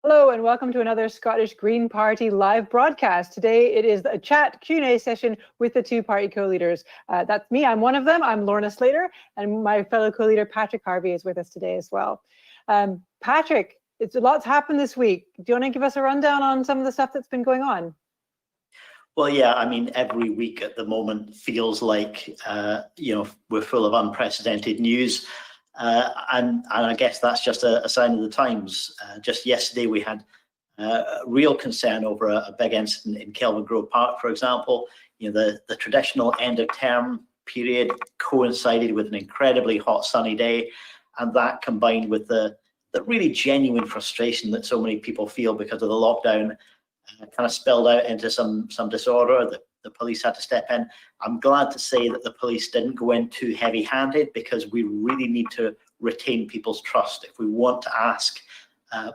Hello and welcome to another Scottish Green Party live broadcast. Today it is a chat Q&A session with the two party co-leaders. That's me, I'm one of them, I'm Lorna Slater, and my fellow co-leader Patrick Harvey is with us today as well. Patrick, it's a lot's happened this week. Do you want to give us a rundown on some of the stuff that's been going on? Well, yeah, I mean, every week at the moment feels like, we're full of unprecedented news. And I guess that's just a sign of the times. Just yesterday, we had real concern over a big incident in Kelvingrove Park, for example. You know, the traditional end of term period coincided with an incredibly hot sunny day, and that combined with the really genuine frustration that so many people feel because of the lockdown kind of spilled out into some disorder. The police had to step in. I'm glad to say that the police didn't go in too heavy-handed, because we really need to retain people's trust. If we want to ask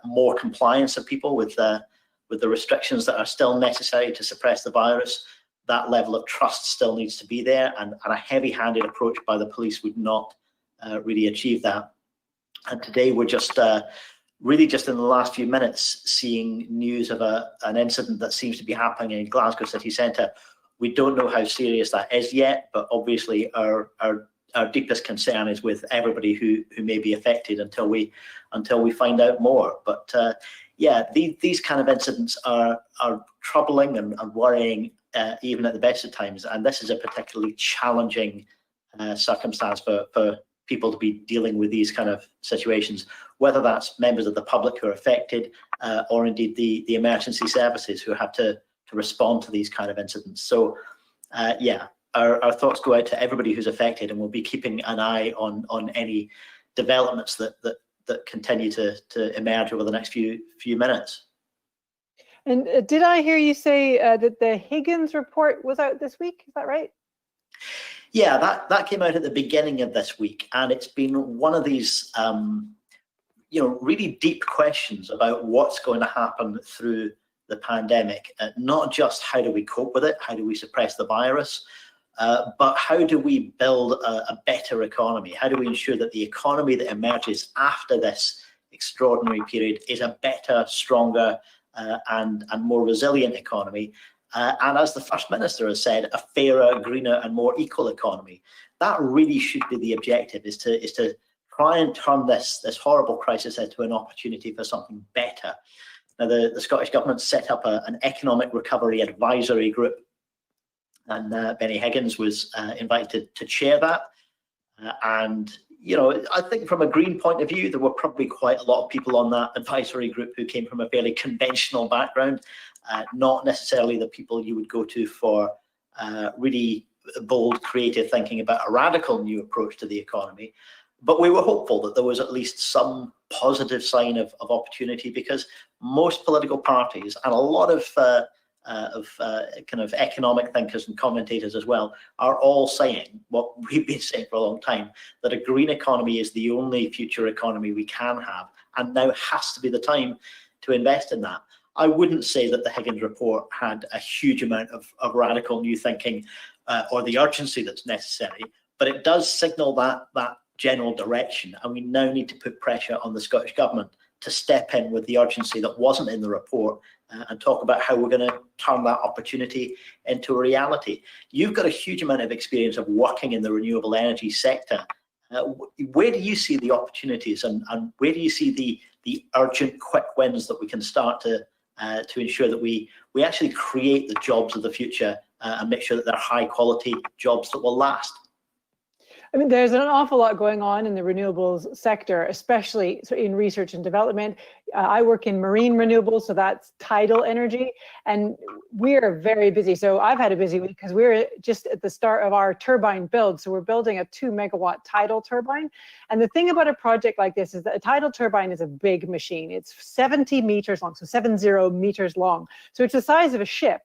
more compliance of people with the restrictions that are still necessary to suppress the virus, that level of trust still needs to be there, and a heavy-handed approach by the police would not really achieve that. And today we're just really just in the last few minutes, seeing news of an incident that seems to be happening in Glasgow city centre. We don't know how serious that is yet, but obviously our deepest concern is with everybody who may be affected until we find out more. But yeah, these kind of incidents are troubling and worrying even at the best of times, and this is a particularly challenging circumstance for people to be dealing with these kind of situations, whether that's members of the public who are affected or indeed the emergency services who have to respond to these kind of incidents. So yeah, our thoughts go out to everybody who's affected, and we'll be keeping an eye on any developments that continue to emerge over the next few minutes. And did I hear you say that the Higgins report was out this week? Is that right? Yeah, that came out at the beginning of this week, and it's been one of these really deep questions about what's going to happen through the pandemic. Not just how do we cope with it, how do we suppress the virus, but how do we build a better economy? How do we ensure that the economy that emerges after this extraordinary period is a better, stronger, and more resilient economy? And as the First Minister has said, a fairer, greener, and more equal economy. That really should be the objective: is to try and turn this horrible crisis into an opportunity for something better. Now, the Scottish Government set up an economic recovery advisory group, and Benny Higgins was invited to chair that. And I think from a Green point of view, there were probably quite a lot of people on that advisory group who came from a fairly conventional background, not necessarily the people you would go to for really bold, creative thinking about a radical new approach to the economy. But we were hopeful that there was at least some positive sign of opportunity, because most political parties and a lot of kind of economic thinkers and commentators as well are all saying what we've been saying for a long time, that a green economy is the only future economy we can have, and now has to be the time to invest in that. I wouldn't say that the Higgins report had a huge amount of radical new thinking or the urgency that's necessary, but it does signal that general direction, and we now need to put pressure on the Scottish Government to step in with the urgency that wasn't in the report and talk about how we're going to turn that opportunity into a reality. You've got a huge amount of experience of working in the renewable energy sector. Where do you see the opportunities, and where do you see the urgent quick wins that we can start to ensure that we actually create the jobs of the future and make sure that they're high quality jobs that will last? I mean, there's an awful lot going on in the renewables sector, especially in research and development. I work in marine renewables, so that's tidal energy, and we're very busy. So I've had a busy week because we're just at the start of our turbine build. So we're building a 2 megawatt tidal turbine. And the thing about a project like this is that a tidal turbine is a big machine. It's 70 meters long, so 70 meters long. So it's the size of a ship.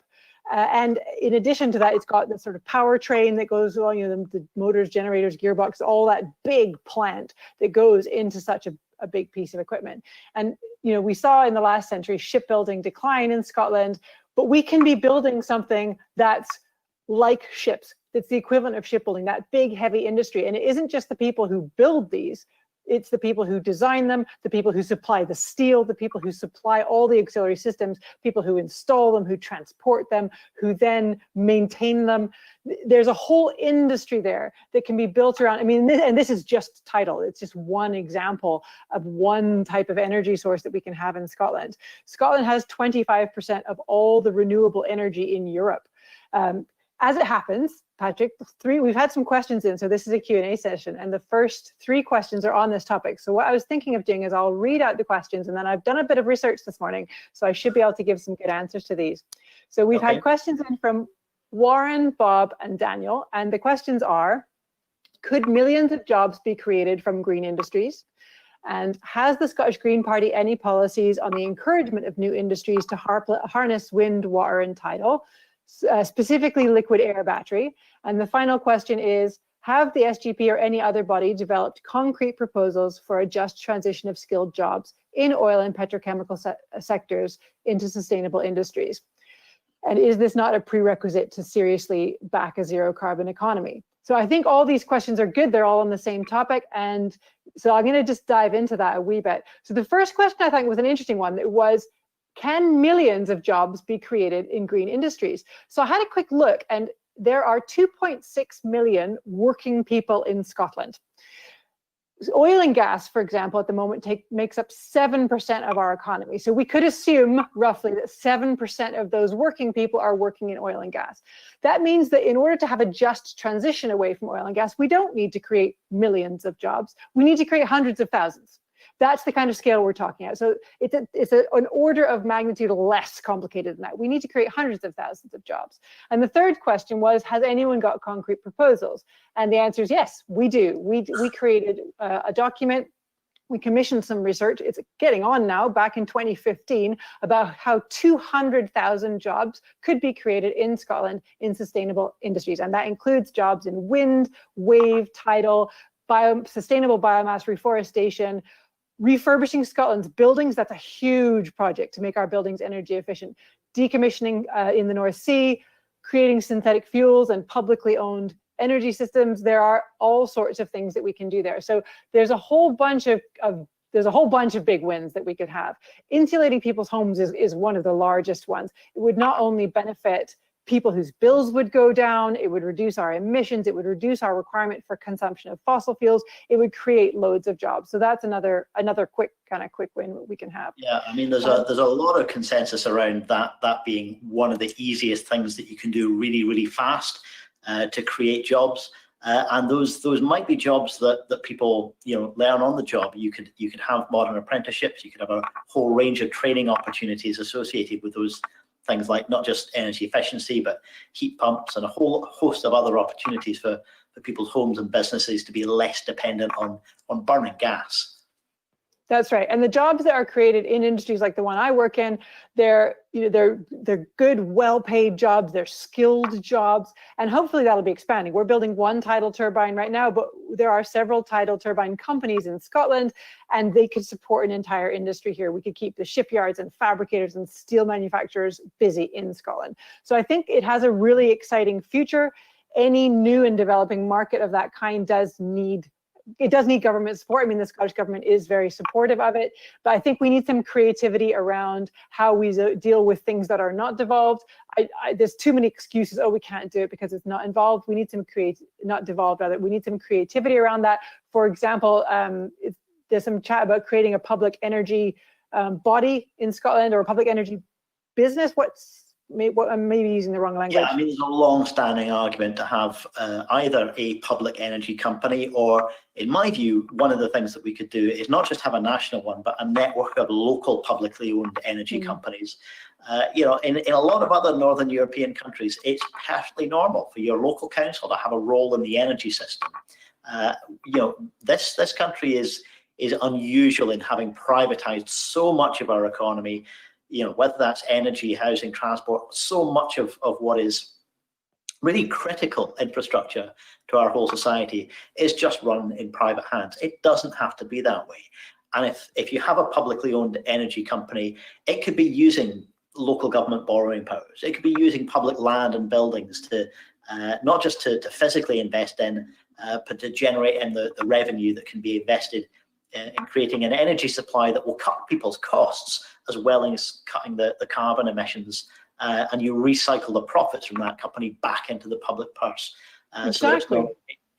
And in addition to that, it's got this sort of powertrain that goes along, the motors, generators, gearbox, all that big plant that goes into such a big piece of equipment. And, we saw in the last century shipbuilding decline in Scotland, but we can be building something that's like ships. It's the equivalent of shipbuilding, that big, heavy industry. And it isn't just the people who build these. It's the people who design them, the people who supply the steel, the people who supply all the auxiliary systems, people who install them, who transport them, who then maintain them. There's a whole industry there that can be built around. I mean, and this is just tidal. It's just one example of one type of energy source that we can have in Scotland. Scotland has 25% of all the renewable energy in Europe. As it happens, Patrick, we've had some questions in, so this is a Q&A session, and the first 3 questions are on this topic. So what I was thinking of doing is I'll read out the questions, and then I've done a bit of research this morning, so I should be able to give some good answers to these. So we've had questions in from Warren, Bob, and Daniel, and the questions are: could millions of jobs be created from green industries? And has the Scottish Green Party any policies on the encouragement of new industries to harness wind, water, and tidal? Specifically liquid air battery. And the final question is, have the SGP or any other body developed concrete proposals for a just transition of skilled jobs in oil and petrochemical sectors into sustainable industries? And is this not a prerequisite to seriously back a zero carbon economy? So I think all these questions are good. They're all on the same topic. And so I'm going to just dive into that a wee bit. So the first question I think was an interesting one. It was, can millions of jobs be created in green industries? So I had a quick look, and there are 2.6 million working people in Scotland. Oil and gas, for example, at the moment makes up 7% of our economy. So we could assume roughly that 7% of those working people are working in oil and gas. That means that in order to have a just transition away from oil and gas, we don't need to create millions of jobs. We need to create hundreds of thousands. That's the kind of scale we're talking about. So it's an order of magnitude less complicated than that. We need to create hundreds of thousands of jobs. And the third question was, has anyone got concrete proposals? And the answer is yes, we do. We created a document. We commissioned some research. It's getting on now, back in 2015, about how 200,000 jobs could be created in Scotland in sustainable industries. And that includes jobs in wind, wave, tidal, sustainable biomass reforestation, refurbishing Scotland's buildings. That's a huge project to make our buildings energy efficient. Decommissioning in the North Sea, creating synthetic fuels and publicly owned energy systems. There are all sorts of things that we can do there. So there's a whole bunch of big wins that we could have. Insulating people's homes is one of the largest ones. It would not only benefit people whose bills would go down, it would reduce our emissions, it would reduce our requirement for consumption of fossil fuels, it would create loads of jobs. So that's another quick win we can have. Yeah, I mean, there's a lot of consensus around that being one of the easiest things that you can do really, really fast to create jobs. And those might be jobs that people learn on the job. You could have modern apprenticeships, you could have a whole range of training opportunities associated with those things, like not just energy efficiency, but heat pumps and a whole host of other opportunities for people's homes and businesses to be less dependent on burning gas. That's right. And the jobs that are created in industries like the one I work in, they're good, well-paid jobs, they're skilled jobs, and hopefully that'll be expanding. We're building one tidal turbine right now, but there are several tidal turbine companies in Scotland, and they could support an entire industry here. We could keep the shipyards and fabricators and steel manufacturers busy in Scotland. So I think it has a really exciting future. Any new and developing market of that kind does need government support. I mean, the Scottish government is very supportive of it, but I think we need some creativity around how we deal with things that are not devolved. There's too many excuses. Oh, we can't do it because it's not involved. We need some we need some creativity around that. For example, there's some chat about creating a public energy body in Scotland, or a public energy business. I'm maybe using the wrong language. Yeah, I mean, there's a long-standing argument to have either a public energy company, or, in my view, one of the things that we could do is not just have a national one, but a network of local publicly owned energy companies. In a lot of other Northern European countries, it's perfectly normal for your local council to have a role in the energy system. This country is unusual in having privatized so much of our economy. Whether that's energy, housing, transport, so much of what is really critical infrastructure to our whole society is just run in private hands. It doesn't have to be that way. And if you have a publicly owned energy company, it could be using local government borrowing powers. It could be using public land and buildings to not just to physically invest in, but to generate in the revenue that can be invested in creating an energy supply that will cut people's costs, as well as cutting the carbon emissions, and you recycle the profits from that company back into the public purse. Exactly. So it's not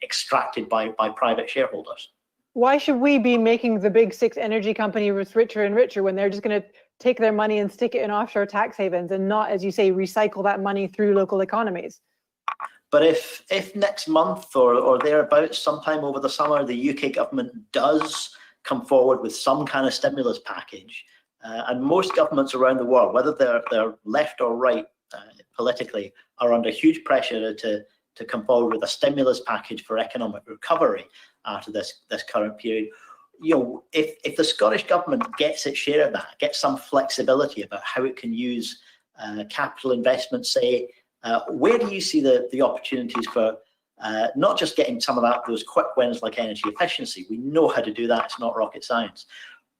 extracted by private shareholders. Why should we be making the big six energy companies richer and richer when they're just going to take their money and stick it in offshore tax havens and not, as you say, recycle that money through local economies? But if next month or thereabouts, sometime over the summer, the UK government does come forward with some kind of stimulus package, and most governments around the world, whether they're left or right politically, are under huge pressure to come forward with a stimulus package for economic recovery after this current period. If the Scottish government gets its share of that, gets some flexibility about how it can use capital investment, say, where do you see the opportunities for not just getting some of those quick wins like energy efficiency? We know how to do that, it's not rocket science,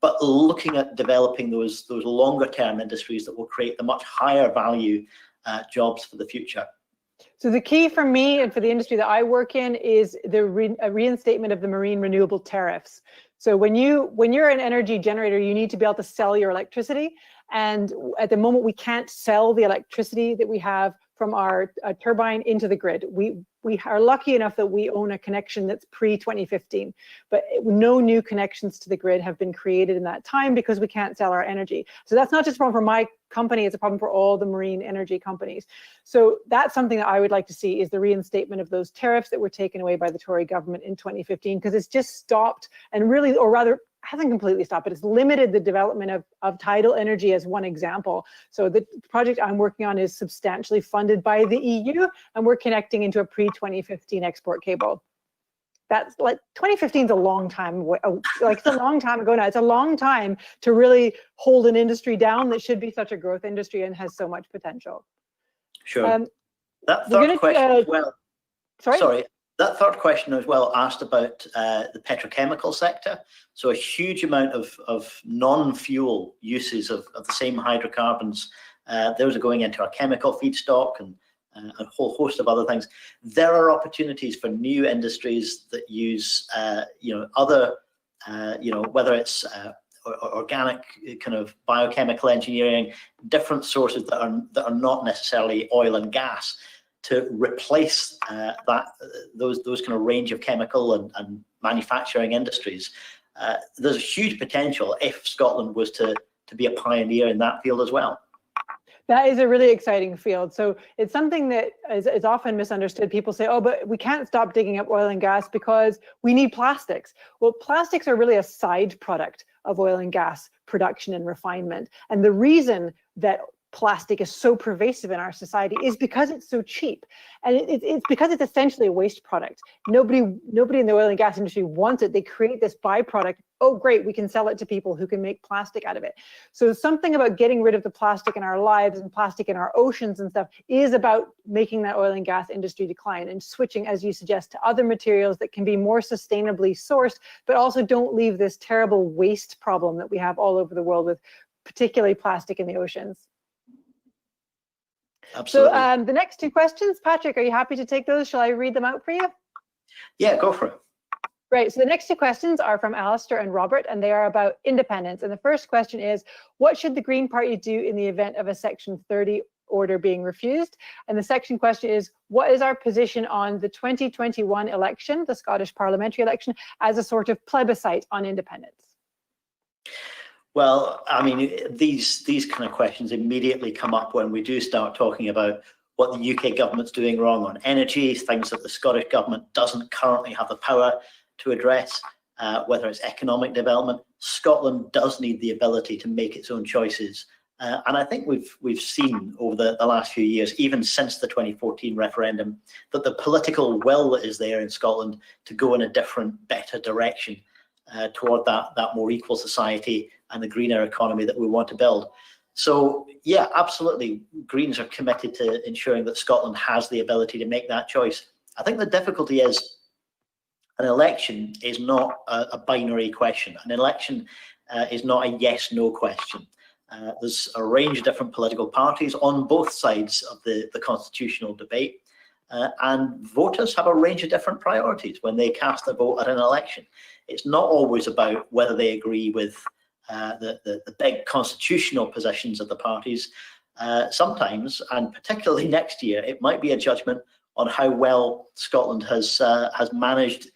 but looking at developing those longer term industries that will create the much higher value jobs for the future. So the key for me and for the industry that I work in is the reinstatement of the marine renewable tariffs. So when you're an energy generator, you need to be able to sell your electricity. And at the moment, we can't sell the electricity that we have from our turbine into the grid. We are lucky enough that we own a connection that's pre-2015, but no new connections to the grid have been created in that time because we can't sell our energy. So that's not just a problem for my company, it's a problem for all the marine energy companies. So that's something that I would like to see, is the reinstatement of those tariffs that were taken away by the Tory government in 2015, because it's just stopped, and really, or rather, hasn't completely stopped, but it's limited the development of tidal energy as one example. So the project I'm working on is substantially funded by the EU, and we're connecting into a pre-2015 export cable. That's like 2015 is a long time, like it's a long time ago now. It's a long time to really hold an industry down that should be such a growth industry and has so much potential. Sure. That third question as well. Sorry. That third question as well asked about the petrochemical sector. So a huge amount of non-fuel uses of the same hydrocarbons. Those are going into our chemical feedstock and a whole host of other things. There are opportunities for new industries that use, other, whether it's organic kind of biochemical engineering, different sources that are not necessarily oil and gas, to replace those kind of range of chemical and manufacturing industries. There's a huge potential if Scotland was to be a pioneer in that field as well. That is a really exciting field. So it's something that is often misunderstood. People say, oh, but we can't stop digging up oil and gas because we need plastics. Well, plastics are really a side product of oil and gas production and refinement. And the reason that plastic is so pervasive in our society is because it's so cheap, and it's because it's essentially a waste product. Nobody in the oil and gas industry wants it. They create this byproduct. Oh, great, we can sell it to people who can make plastic out of it. So something about getting rid of the plastic in our lives and plastic in our oceans and stuff is about making that oil and gas industry decline and switching, as you suggest, to other materials that can be more sustainably sourced, but also don't leave this terrible waste problem that we have all over the world with particularly plastic in the oceans. Absolutely. So the next two questions, Patrick, are you happy to take those? Shall I read them out for you? Yeah, go for it. Right, so the next two questions are from Alistair and Robert, and they are about independence. And the first question is, what should the Green Party do in the event of a Section 30 order being refused? And the second question is, what is our position on the 2021 election, the Scottish parliamentary election, as a sort of plebiscite on independence? Well, I mean, these kind of questions immediately come up when we do start talking about what the UK government's doing wrong on energy, things that the Scottish government doesn't currently have the power to address, whether it's economic development. Scotland does need the ability to make its own choices. And I think we've seen over the last few years, even since the 2014 referendum, that the political will is there in Scotland to go in a different, better direction toward that more equal society and the greener economy that we want to build. So yeah, absolutely, Greens are committed to ensuring that Scotland has the ability to make that choice. I think the difficulty is an election is not a binary question. An election is not a yes-no question. There's a range of different political parties on both sides of the constitutional debate, and voters have a range of different priorities when they cast their vote at an election. It's not always about whether they agree with the big constitutional positions of the parties. Sometimes, and particularly next year, it might be a judgment on how well Scotland has managed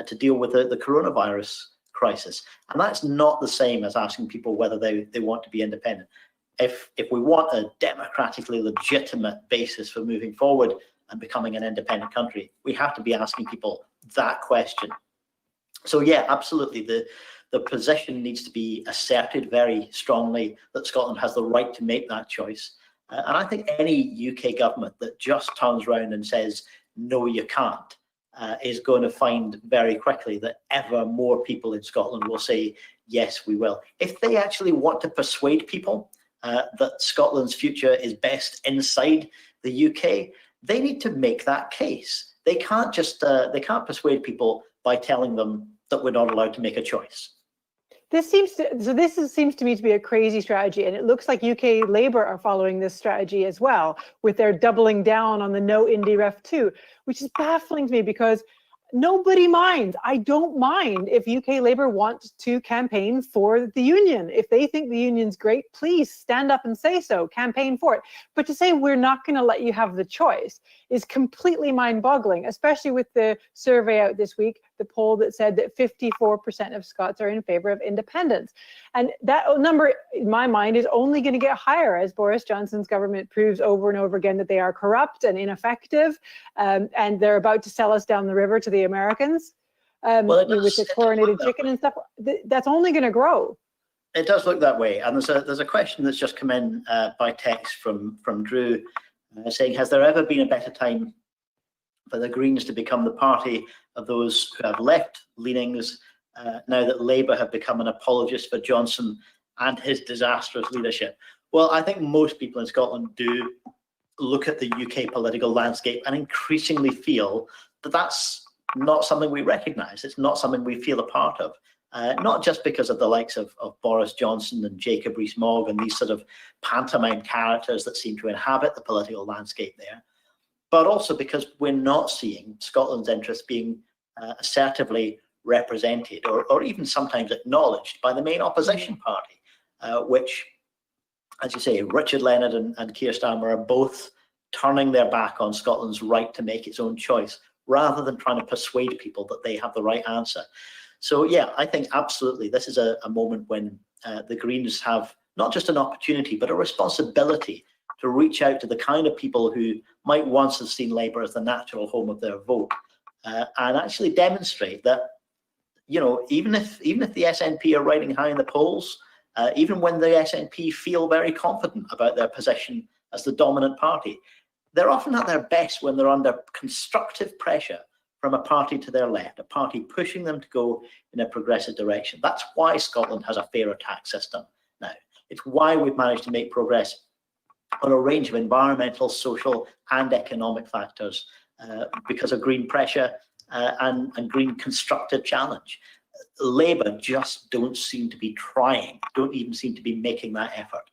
to deal with the coronavirus crisis. And that's not the same as asking people whether they want to be independent. If we want a democratically legitimate basis for moving forward and becoming an independent country, we have to be asking people that question. So yeah, absolutely, the position needs to be asserted very strongly that Scotland has the right to make that choice. And I think any UK government that just turns around and says, no, you can't, is going to find very quickly that ever more people in Scotland will say, yes, we will. If they actually want to persuade people that Scotland's future is best inside the UK, they need to make that case. They can't persuade people by telling them that we're not allowed to make a choice. This seems to me to be a crazy strategy, and it looks like UK Labour are following this strategy as well, with their doubling down on the no Indy Ref 2, which is baffling to me because nobody minds. I don't mind if UK Labour wants to campaign for the union. If they think the union's great, please stand up and say so, campaign for it. But to say we're not going to let you have the choice is completely mind-boggling, especially with the survey out this week, the poll that said that 54% of Scots are in favour of independence. And that number, in my mind, is only going to get higher as Boris Johnson's government proves over and over again that they are corrupt and ineffective, and they're about to sell us down the river to the Americans with the chlorinated chicken and stuff. That's only going to grow. It does look that way. And there's a question that's just come in by text from Drew saying, has there ever been a better time for the Greens to become the party of those who have left leanings now that Labour have become an apologist for Johnson and his disastrous leadership? Well, I think most people in Scotland do look at the UK political landscape and increasingly feel that that's not something we recognise. It's not something we feel a part of. Not just because of the likes of Boris Johnson and Jacob Rees-Mogg and these sort of pantomime characters that seem to inhabit the political landscape there, but also because we're not seeing Scotland's interests being assertively represented or even sometimes acknowledged by the main opposition party, which, as you say, Richard Leonard and Keir Starmer are both turning their back on Scotland's right to make its own choice rather than trying to persuade people that they have the right answer. So, yeah, I think absolutely this is a moment when the Greens have not just an opportunity, but a responsibility to reach out to the kind of people who might once have seen Labour as the natural home of their vote, and actually demonstrate that, you know, even if the SNP are riding high in the polls, even when the SNP feel very confident about their position as the dominant party, they're often at their best when they're under constructive pressure from a party to their left, a party pushing them to go in a progressive direction. That's why Scotland has a fairer tax system now. It's why we've managed to make progress on a range of environmental, social and economic factors because of green pressure and green constructive challenge. Labour just don't seem to be trying, don't even seem to be making that effort.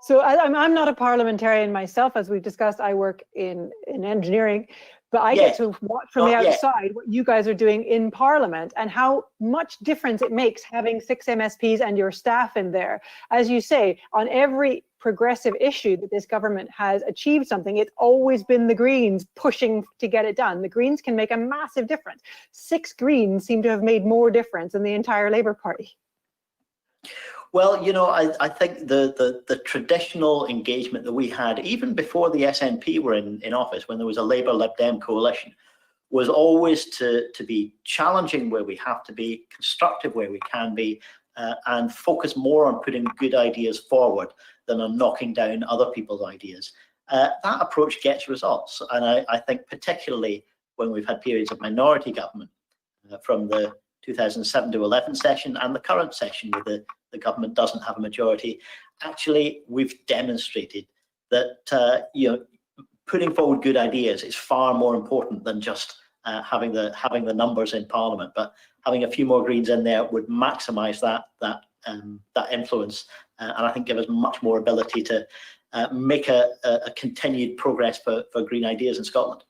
So I'm not a parliamentarian myself, as we've discussed. I work in engineering, but I get to watch from the outside what you guys are doing in Parliament and how much difference it makes having 6 MSPs and your staff in there. As you say, on every progressive issue that this government has achieved something, it's always been the Greens pushing to get it done. The Greens can make a massive difference. 6 Greens seem to have made more difference than the entire Labour Party. Well, you know, I think the traditional engagement that we had, even before the SNP were in office, when there was a Labour Lib Dem coalition, was always to be challenging where we have to be, constructive where we can be, and focus more on putting good ideas forward than on knocking down other people's ideas. That approach gets results. And I think particularly when we've had periods of minority government from the 2007 to 11 session and the current session where the government doesn't have a majority, actually we've demonstrated that you know, putting forward good ideas is far more important than just having the numbers in Parliament. But having a few more Greens in there would maximise that influence, and I think give us much more ability to make a continued progress for Green ideas in Scotland.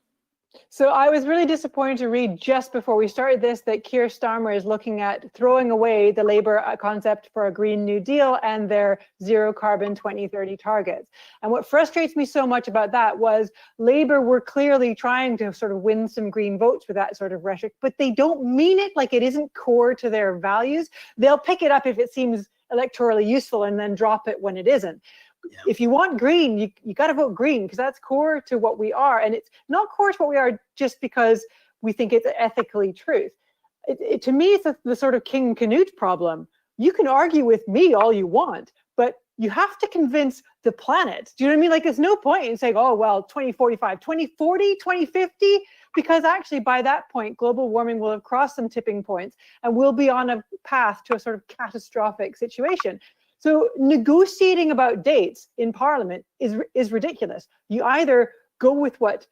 So I was really disappointed to read just before we started this that Keir Starmer is looking at throwing away the Labour concept for a Green New Deal and their zero carbon 2030 targets. And what frustrates me so much about that was Labour were clearly trying to sort of win some Green votes with that sort of rhetoric, but they don't mean it, like it isn't core to their values. They'll pick it up if it seems electorally useful and then drop it when it isn't. Yeah. If you want green, you got to vote green because that's core to what we are. And it's not core to what we are just because we think it's ethically truth. To me, it's the sort of King Canute problem. You can argue with me all you want, but you have to convince the planet. Do you know what I mean? Like, there's no point in saying, oh, well, 2045, 2040, 2050, because actually by that point, global warming will have crossed some tipping points and we'll be on a path to a sort of catastrophic situation. So negotiating about dates in Parliament is ridiculous. You either go with what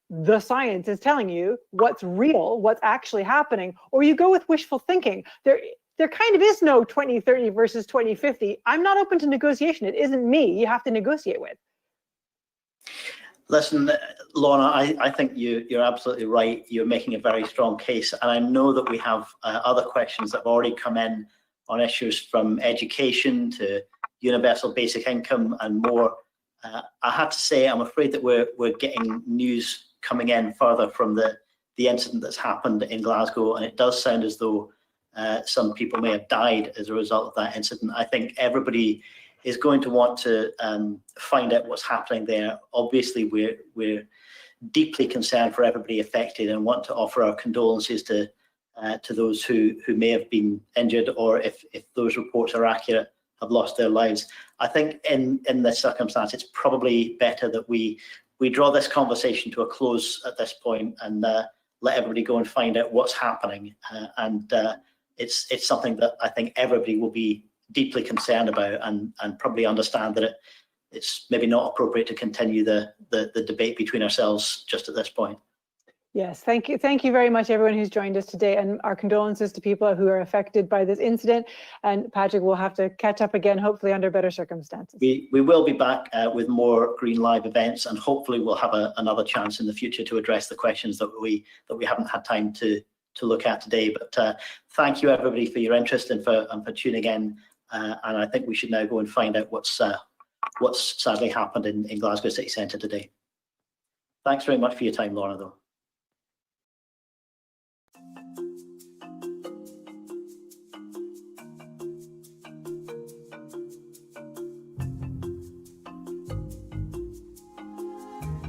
the science is telling you, what's real, what's actually happening, or you go with wishful thinking. there kind of is no 2030 versus 2050. I'm not open to negotiation. It isn't me you have to negotiate with. Listen, Lorna, I think you're absolutely right. You're making a very strong case. And I know that we have other questions that have already come in on issues from education to universal basic income and more. I have to say, I'm afraid that we're getting news coming in further from the incident that's happened in Glasgow. And it does sound as though some people may have died as a result of that incident. I think everybody is going to want to find out what's happening there. Obviously, we're deeply concerned for everybody affected and want to offer our condolences to those who may have been injured, or if those reports are accurate, have lost their lives. I think in this circumstance, it's probably better that we draw this conversation to a close at this point and let everybody go and find out what's happening. It's something that I think everybody will be deeply concerned about and probably understand that it's maybe not appropriate to continue the debate between ourselves just at this point. Yes, thank you very much, everyone who's joined us today, and our condolences to people who are affected by this incident. And Patrick, we'll have to catch up again, hopefully under better circumstances. We will be back with more Green Live events, and hopefully we'll have another chance in the future to address the questions that we haven't had time to look at today. But thank you everybody for your interest and for tuning in. And I think we should now go and find out what's sadly happened in Glasgow City Centre today. Thanks very much for your time, Lorna, though.